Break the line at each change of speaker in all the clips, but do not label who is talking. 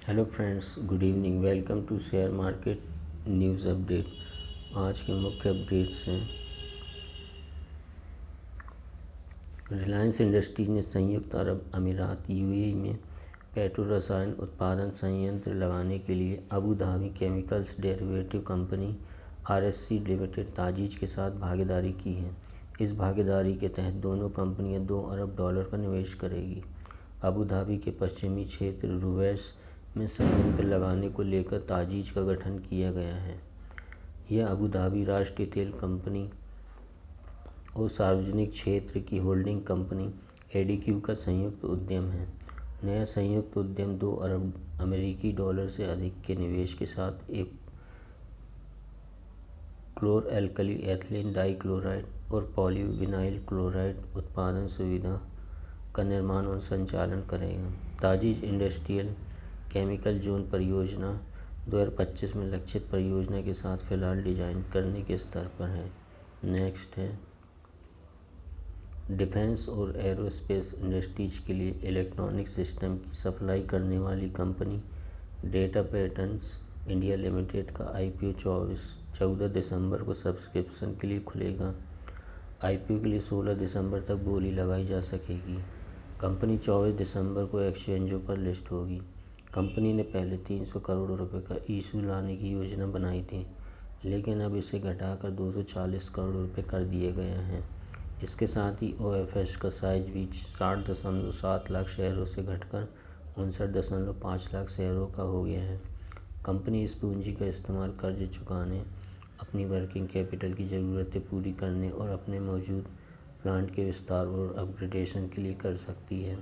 Hello friends, good evening. Welcome to share market news update. आज के मुख्य updates हैं। रिलायंस इंडस्ट्रीज ने संयुक्त अरब अमीरात यूएई में पेट्रो रसायन उत्पादन संयंत्र लगाने के लिए Abu Dhabi chemicals derivative company RSC limited Taziz के साथ भागीदारी की है। इस भागीदारी के तहत दोनों कंपनियां $2 अरब का निवेश करेगी। अबू धाबी के पश्चिमी क्षेत्र रुवैस में संयंत्र लगाने को लेकर ताजीज का गठन किया गया है। यह अबू धाबी राष्ट्रीय तेल कंपनी और सार्वजनिक क्षेत्र की होल्डिंग कंपनी एडीक्यू का संयुक्त उद्यम है। नया संयुक्त उद्यम $2 अरब से अधिक के निवेश के साथ एक क्लोर एल्कली एथिलीन डाइक्लोराइड और पॉलीविनाइल क्लोराइड उत्पादन सुविधा का निर्माण और संचालन करेगा। ताजीज इंडस्ट्रियल केमिकल जोन परियोजना 2025 में लक्षित परियोजना के साथ फिलहाल डिजाइन करने के स्तर पर है। नेक्स्ट है, डिफेंस और एरोस्पेस इंडस्ट्रीज के लिए इलेक्ट्रॉनिक सिस्टम की सप्लाई करने वाली company data patterns India limited का आईपीओ 14 दिसंबर को सब्सक्रिप्शन के लिए खुलेगा। आईपीओ के लिए 16 दिसंबर तक बोली लगाई जा सकेगी। कंपनी 24 दिसंबर को एक्सचेंजों पर लिस्ट होगी। कंपनी ने पहले 300 करोड़ रुपए का इशू लाने की योजना बनाई थी, लेकिन अब इसे घटाकर 240 करोड़ रुपए कर दिए गए हैं। इसके साथ ही ओएफएस का साइज भी 60.7 लाख शेयरों से घटकर 59.5 लाख शेयरों का हो गया है। कंपनी इस पूंजी का इस्तेमाल कर्ज चुकाने, अपनी वर्किंग कैपिटल की ज़रूरतें पूरी करने और अपने मौजूद प्लांट के विस्तार और अपग्रेडेशन के लिए कर सकती है।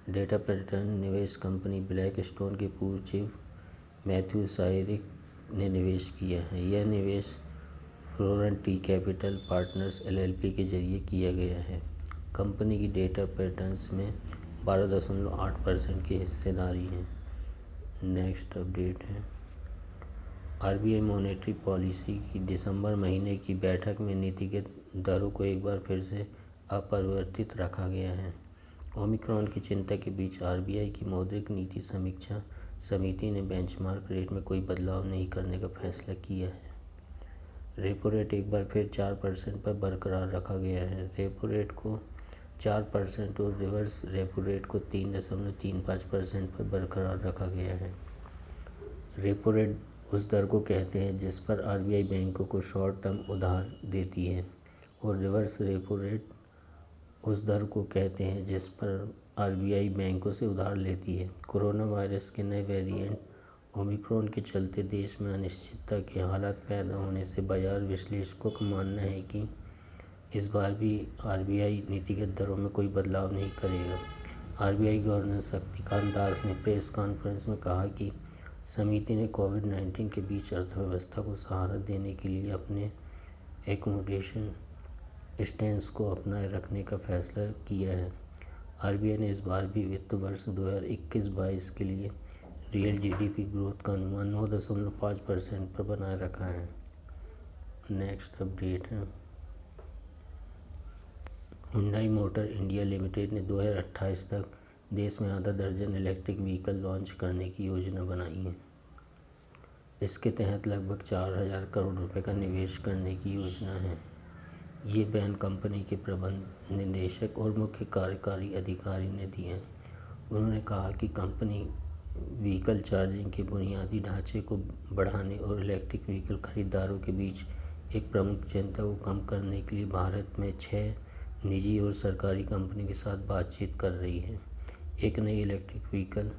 डेटा पैटर्न निवेश कंपनी ब्लैक स्टोन के पूर्व चीफ मैथ्यू साइरिक ने निवेश किया है। यह निवेश फ्लोरन टी कैपिटल पार्टनर्स एलएलपी के जरिए किया गया है। कंपनी की डेटा पैटर्न्स में 12.8% की हिस्सेदारी है। नेक्स्ट अपडेट है, आरबीआई मॉनेटरी पॉलिसी की दिसंबर महीने की बैठक में नीतिगत दरों को एक बार फिर से अपरिवर्तित रखा गया है। ओमिक्रॉन की चिंता के बीच आरबीआई की मौद्रिक नीति समीक्षा समिति ने बेंचमार्क रेट में कोई बदलाव नहीं करने का फैसला किया है। रेपो रेट एक बार फिर 4% पर बरकरार रखा गया है। रेपो रेट को 4% और रिवर्स रेपो रेट को 3.35% पर बरकरार रखा गया है। रेपो रेट उस दर को कहते हैं जिस पर आरबीआई बैंकों को शॉर्ट टर्म उधार देती है, और रिवर्स रेपो रेट उस दर को कहते हैं जिस पर आरबीआई बैंकों से उधार लेती है। कोरोना वायरस के नए वेरिएंट ओमिक्रॉन के चलते देश में अनिश्चितता के हालात पैदा होने से बाजार विश्लेषकों का मानना है कि इस बार भी आरबीआई नीतिगत दरों में कोई बदलाव नहीं करेगा। आरबीआई गवर्नर शक्तिकांत दास ने प्रेस कॉन्फ्रेंस में कहा कि समिति ने कोविड-19 के बीच अर्थव्यवस्था को सहारा देने के लिए अपने एकोमोडेशन स्टैंस को अपनाए रखने का फैसला किया है। आरबीआई ने इस बार भी वित्त वर्ष 2021-22 के लिए रियल जीडीपी ग्रोथ का अनुमान 9.5% पर बनाए रखा है। नेक्स्ट अपडेट है, हुंडई मोटर इंडिया लिमिटेड ने 2028 तक देश में आधा दर्जन इलेक्ट्रिक व्हीकल लॉन्च करने की योजना बनाई है। इसके तहत लगभग 4,000 करोड़ रुपए का निवेश करने की योजना है। ये बयान कंपनी के प्रबंध निदेशक और मुख्य कार्यकारी अधिकारी ने दिए हैं। उन्होंने कहा कि कंपनी व्हीकल चार्जिंग के बुनियादी ढांचे को बढ़ाने और इलेक्ट्रिक व्हीकल खरीदारों के बीच एक प्रमुख चिंता को कम करने के लिए भारत में 6 निजी और सरकारी कंपनी के साथ बातचीत कर रही है। एक नई इलेक्ट्रिक व्हीकल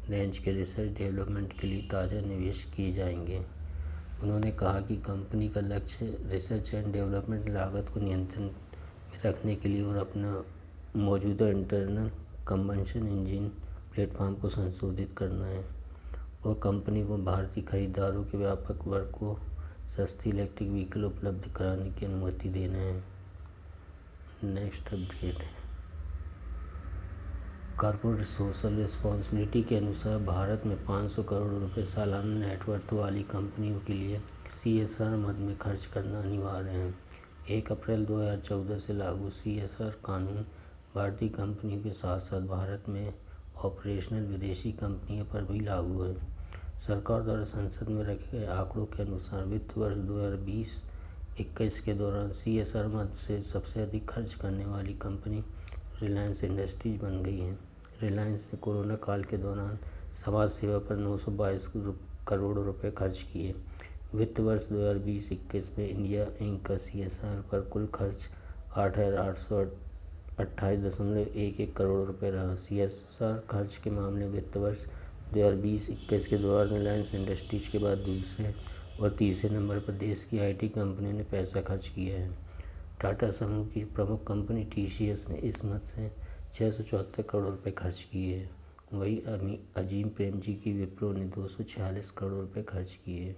रेंज के रिसर्च डेवलपमेंट के लिए ताज़ा निवेश किए जाएंगे। उन्होंने कहा कि कंपनी का लक्ष्य रिसर्च एंड डेवलपमेंट लागत को नियंत्रण में रखने के लिए और अपना मौजूदा इंटरनल कंबशन इंजन प्लेटफॉर्म को संशोधित करना है, और कंपनी को भारतीय खरीदारों के व्यापक वर्ग को सस्ती इलेक्ट्रिक व्हीकल उपलब्ध कराने की अनुमति देना है। नेक्स्ट अपडेट है, कॉर्पोरेट सोशल रिस्पॉन्सिबिलिटी के अनुसार भारत में 500 करोड़ रुपए सालाना नेटवर्थ वाली कंपनियों के लिए सीएसआर मद में खर्च करना अनिवार्य है। 1 अप्रैल 2014 से लागू सीएसआर कानून भारतीय कंपनियों के साथ साथ भारत में ऑपरेशनल विदेशी कंपनियों पर भी लागू है। सरकार द्वारा संसद में रखे गए आंकड़ों के अनुसार वित्त वर्ष 2020-21 के दौरान CSR मद से सबसे अधिक खर्च करने वाली कंपनी रिलायंस इंडस्ट्रीज बन गई है। रिलायंस ने कोरोना काल के दौरान समाज सेवा पर 922 करोड़ रुपए खर्च किए। वित्त वर्ष 2020-21 में इंडिया इंक का CSR पर कुल खर्च 8,828.11 करोड़ रुपए रहा। CSR खर्च के मामले में वित्त वर्ष 2020-21 के दौरान रिलायंस इंडस्ट्रीज के बाद दूसरे और तीसरे नंबर पर देश की IT कंपनियों ने पैसा खर्च किया है। टाटा समूह की प्रमुख कंपनी TCS ने इस मद से 674 करोड़ रुपए खर्च किए हैं। वहीं अजीम प्रेमजी की विप्रो ने 246 करोड़ रुपए खर्च किए।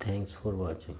Thanks for watching.